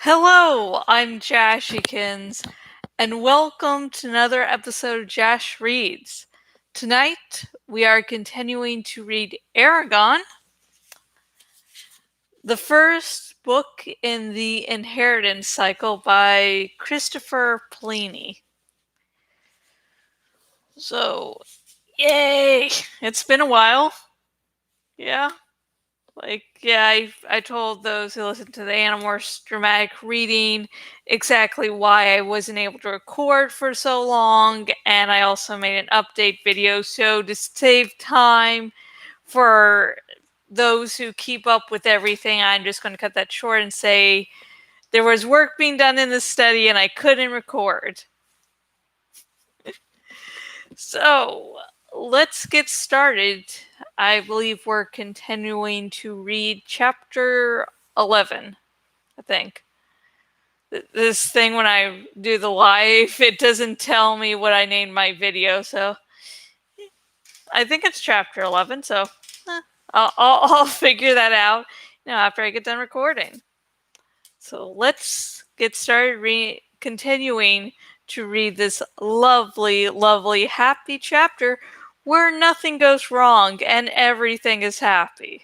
Hello, I'm Jashikins, and welcome to another episode of Jash Reads. Tonight, we are continuing to read Eragon, the first book in the Inheritance cycle by Christopher Pliny. So, yay! It's been a while. Yeah. I told those who listened to the Animorphs dramatic reading exactly why I wasn't able to record for so long, and I also made an update video. So to save time for those who keep up with everything, I'm just going to cut that short and say there was work being done in the study and I couldn't record. So let's get started. I believe we're continuing to read chapter 11, I think. This thing, when I do the live, it doesn't tell me what I named my video, so I think it's chapter 11, so I'll figure that out after I get done recording. So let's get started continuing to read this lovely, lovely, happy chapter where nothing goes wrong and everything is happy.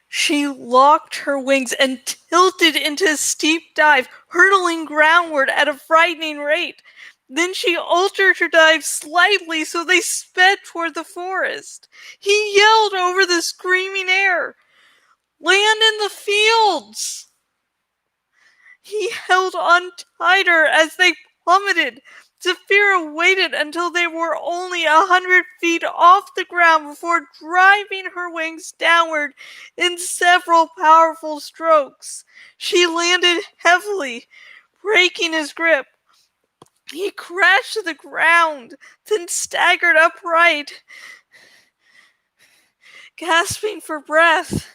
She locked her wings and tilted into a steep dive, hurtling groundward at a frightening rate. Then she altered her dive slightly so they sped toward the forest. He yelled over the screaming air, "Land in the fields!" He held on tighter as they plummeted. Saphira waited until they were only 100 feet off the ground before driving her wings downward in several powerful strokes. She landed heavily, breaking his grip. He crashed to the ground, then staggered upright, gasping for breath.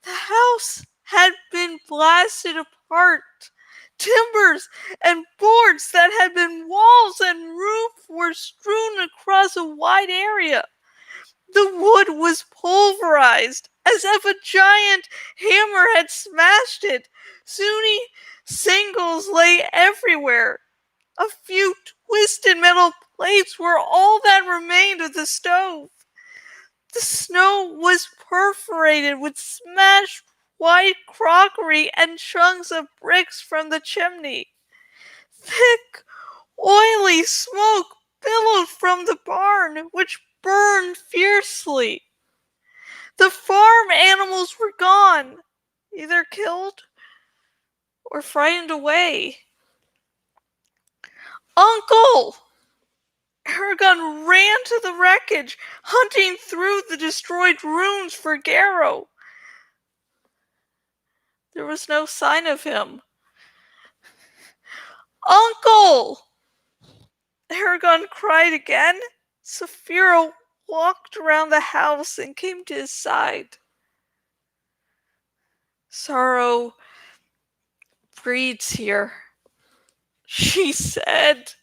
The house had been blasted apart. Timbers and boards that had been walls and roof were strewn across a wide area. The wood was pulverized, as if a giant hammer had smashed it. Sooty singles lay everywhere. A few twisted metal plates were all that remained of the stove. The snow was perforated with smashed white crockery and chunks of bricks from the chimney. Thick, oily smoke billowed from the barn, which burned fiercely. The farm animals were gone, either killed or frightened away. "Uncle!" Eragon ran to the wreckage, hunting through the destroyed ruins for Garrow. There was no sign of him. "Uncle!" Eragon cried again. Saphira walked around the house and came to his side. "Sorrow breeds here," she said.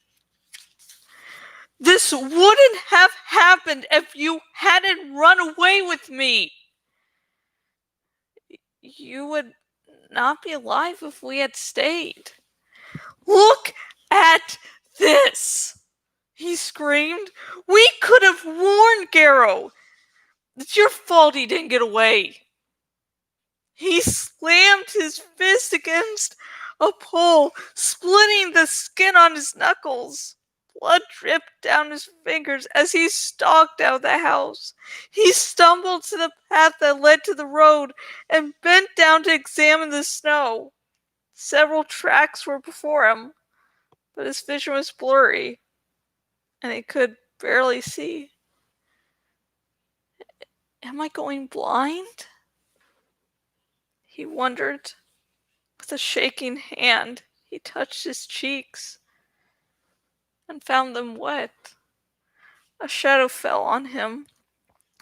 "This wouldn't have happened if you hadn't run away with me. You would not be alive if we had stayed. Look at this!" he screamed. "We could have warned Garrow. It's your fault he didn't get away." He slammed his fist against a pole, splitting the skin on his knuckles. Blood dripped down his fingers as he stalked out of the house. He stumbled to the path that led to the road and bent down to examine the snow. Several tracks were before him, but his vision was blurry, and he could barely see. "Am I going blind?" he wondered. With a shaking hand, he touched his cheeks and found them wet. A shadow fell on him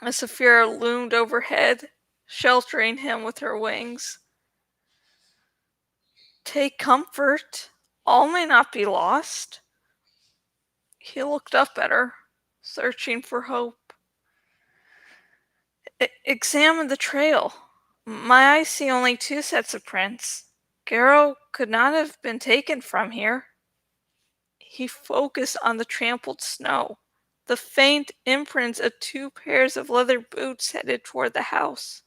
as Saphira loomed overhead, sheltering him with her wings. "Take comfort. All may not be lost." He looked up at her, searching for hope. Examine the trail. My eyes see only 2 sets of prints. Garrow could not have been taken from here. He focused on the trampled snow, the faint imprints of 2 pairs of leather boots headed toward the house.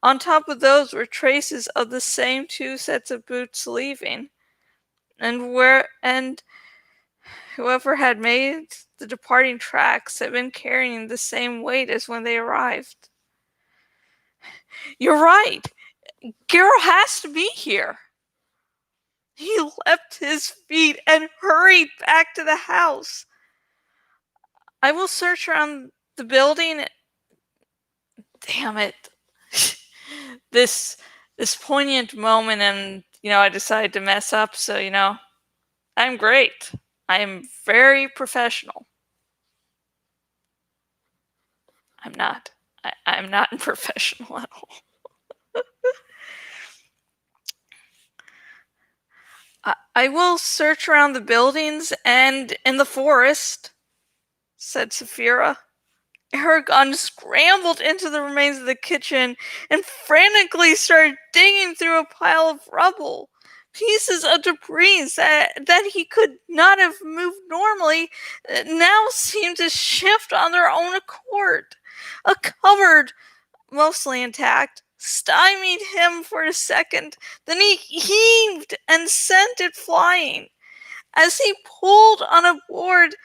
On top of those were traces of the same 2 sets of boots leaving, and whoever had made the departing tracks had been carrying the same weight as when they arrived. You're right. Garrow has to be here. He leapt his feet and hurried back to the house. I will search around the building. Damn it. This poignant moment, and I decided to mess up, so I'm great. I am very professional. I'm not. I'm not professional at all. I will search around the buildings and in the forest, said Saphira. Eragon scrambled into the remains of the kitchen and frantically started digging through a pile of rubble. Pieces of debris that he could not have moved normally now seemed to shift on their own accord. A cupboard, mostly intact, stymied him for a second. Then he heaved and sent it flying. As he pulled on a board,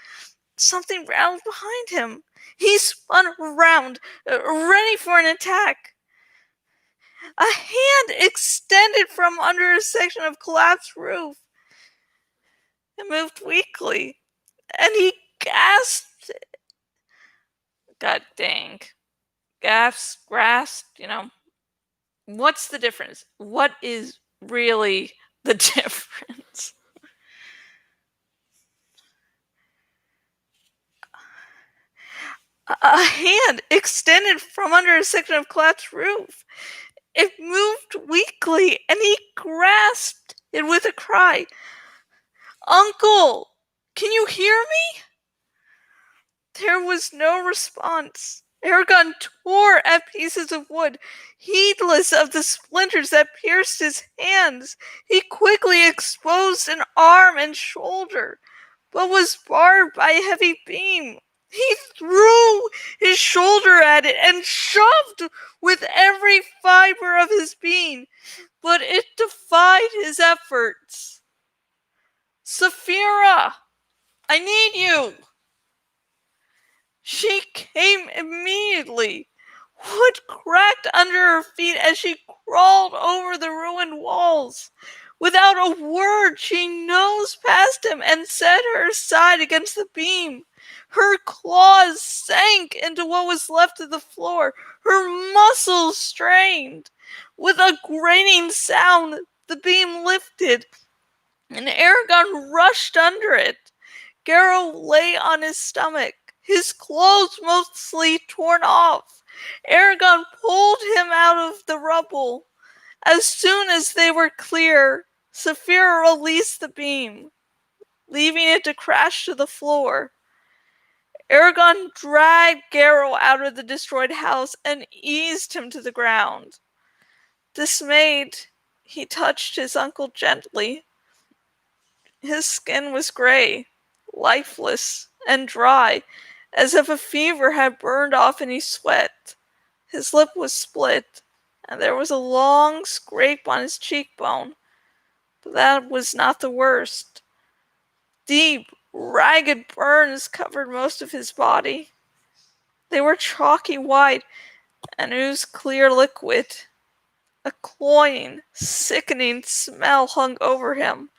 something rattled behind him. He spun around, ready for an attack. A hand extended from under a section of collapsed roof. It moved weakly, and he gasped. God dang. Gasped, grasped, What's the difference? What is really the difference? A hand extended from under a section of collapsed roof. It moved weakly, and he grasped it with a cry. Uncle, can you hear me? There was no response. Eragon tore at pieces of wood, heedless of the splinters that pierced his hands. He quickly exposed an arm and shoulder, but was barbed by a heavy beam. He threw his shoulder at it and shoved with every fiber of his being, but it defied his efforts. Saphira, I need you. She came immediately. Wood cracked under her feet as she crawled over the ruined walls. Without a word, she nosed past him and set her side against the beam. Her claws sank into what was left of the floor. Her muscles strained. With a grating sound, the beam lifted, and Eragon rushed under it. Garrow lay on his stomach, his clothes mostly torn off. Eragon pulled him out of the rubble. As soon as they were clear, Saphira released the beam, leaving it to crash to the floor. Eragon dragged Garrow out of the destroyed house and eased him to the ground. Dismayed, he touched his uncle gently. His skin was gray, lifeless, and dry, as if a fever had burned off any sweat. His lip was split, and there was a long scrape on his cheekbone. But that was not the worst. Deep, ragged burns covered most of his body. They were chalky white and oozed clear liquid. A cloying, sickening smell hung over him,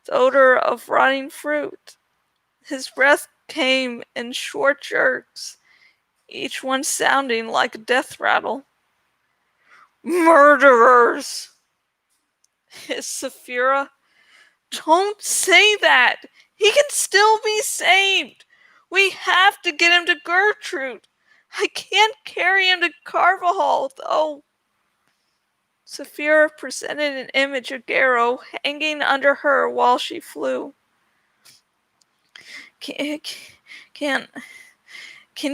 the odor of rotting fruit. His breath came in short jerks, each one sounding like a death rattle. Murderers! Hissed Saphira. Don't say that! He can still be saved! We have to get him to Gertrude! I can't carry him to Carvajal, though. Saphira presented an image of Garrow hanging under her while she flew. Can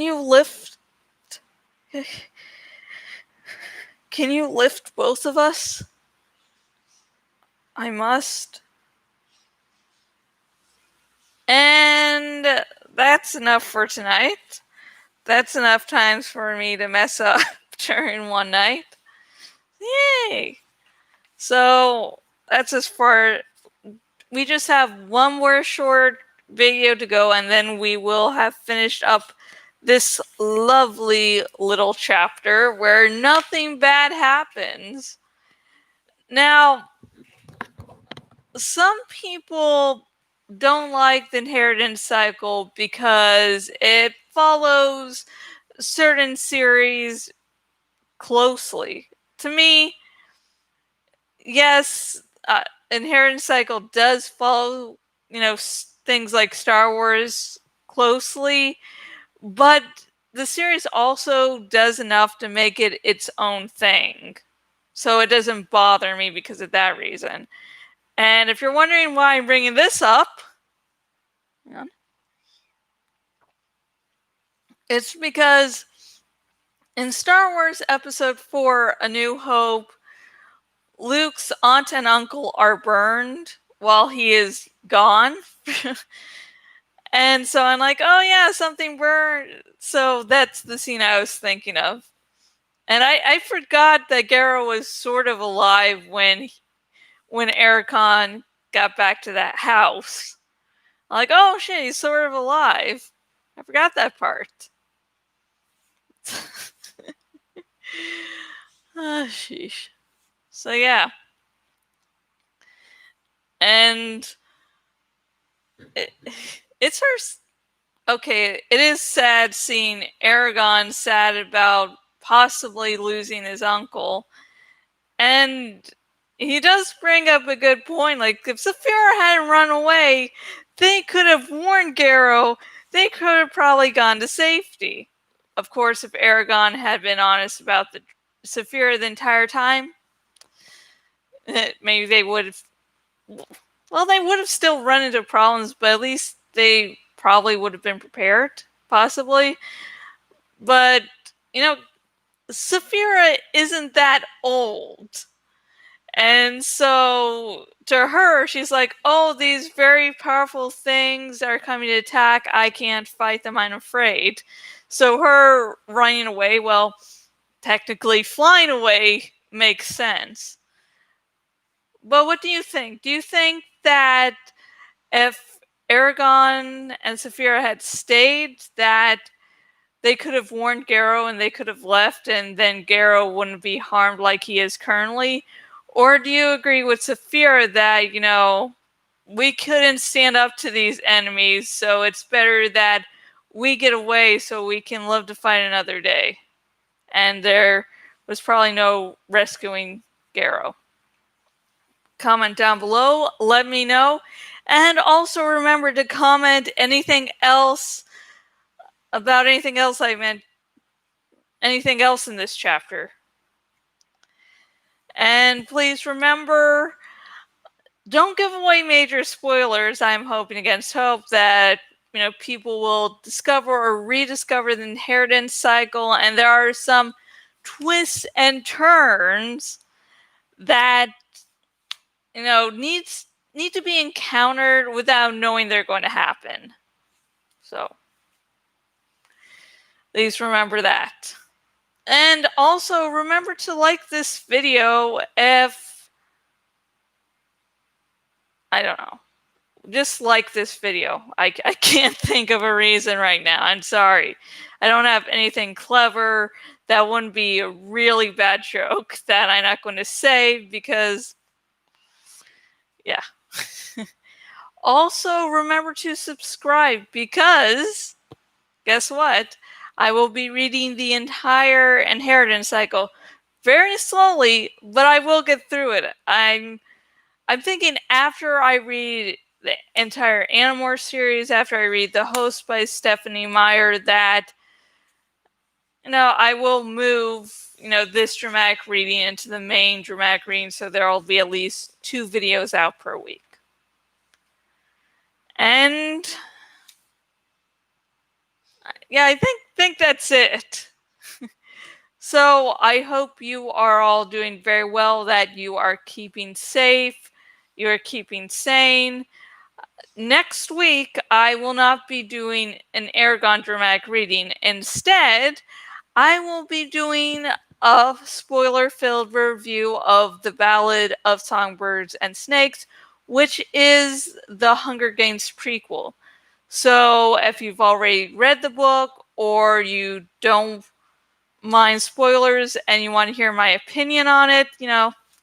you lift Can you lift both of us? I must. And that's enough for tonight. That's enough times for me to mess up during one night. Yay! So that's as far. We just have one more short video to go, and then we will have finished up this lovely little chapter where nothing bad happens. Now, some people don't like the inheritance cycle because it follows certain series closely. To me, yes, inheritance cycle does follow, things like Star Wars closely, but the series also does enough to make it its own thing. So it doesn't bother me because of that reason. And if you're wondering why I'm bringing this up, it's because in Star Wars Episode 4, A New Hope, Luke's aunt and uncle are burned while he is gone. And so I'm like, oh yeah, something burned. So that's the scene I was thinking of. And I forgot that Garrow was sort of alive when Eragon got back to that house. I'm like, oh shit, he's sort of alive. I forgot that part. Oh, sheesh. So yeah. And it's her. Okay, it is sad seeing Eragon sad about possibly losing his uncle. And he does bring up a good point. Like, if Saphira hadn't run away, they could have warned Garrow. They could have probably gone to safety. Of course, if Eragon had been honest about the Saphira the entire time, maybe they would have. Well, they would have still run into problems, but at least they probably would have been prepared, possibly. But, Saphira isn't that old. And so to her, she's like, oh, these very powerful things are coming to attack. I can't fight them. I'm afraid. So her running away, well, technically flying away makes sense. But what do you think? Do you think that if Eragon and Saphira had stayed, that they could have warned Garrow and they could have left, and then Garrow wouldn't be harmed like he is currently? Or do you agree with Saphira that, we couldn't stand up to these enemies, so it's better that we get away so we can live to fight another day? And there was probably no rescuing Garrow. Comment down below, let me know. And also remember to comment anything else about anything else I meant, anything else in this chapter. And please remember, don't give away major spoilers. I'm hoping against hope that people will discover or rediscover the inheritance cycle, and there are some twists and turns that need to be encountered without knowing they're going to happen. So please remember that. And also remember to like this video if, I don't know, just like this video. I can't think of a reason right now. I'm sorry. I don't have anything clever. That wouldn't be a really bad joke that I'm not going to say because, yeah. Also, remember to subscribe because, guess what? I will be reading the entire inheritance cycle very slowly, but I will get through it. I'm thinking after I read the entire Animorph series, after I read The Host by Stephanie Meyer, that I will move this dramatic reading into the main dramatic reading, so there will be at least 2 videos out per week. And yeah, I think that's it. So I hope you are all doing very well, that you are keeping safe, you're keeping sane. Next week, I will not be doing an Eragon dramatic reading. Instead, I will be doing a spoiler-filled review of The Ballad of Songbirds and Snakes, which is the Hunger Games prequel. So if you've already read the book, or you don't mind spoilers and you want to hear my opinion on it,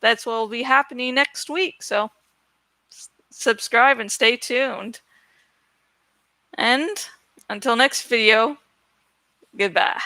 that's what will be happening next week. So subscribe and stay tuned. And until next video, goodbye.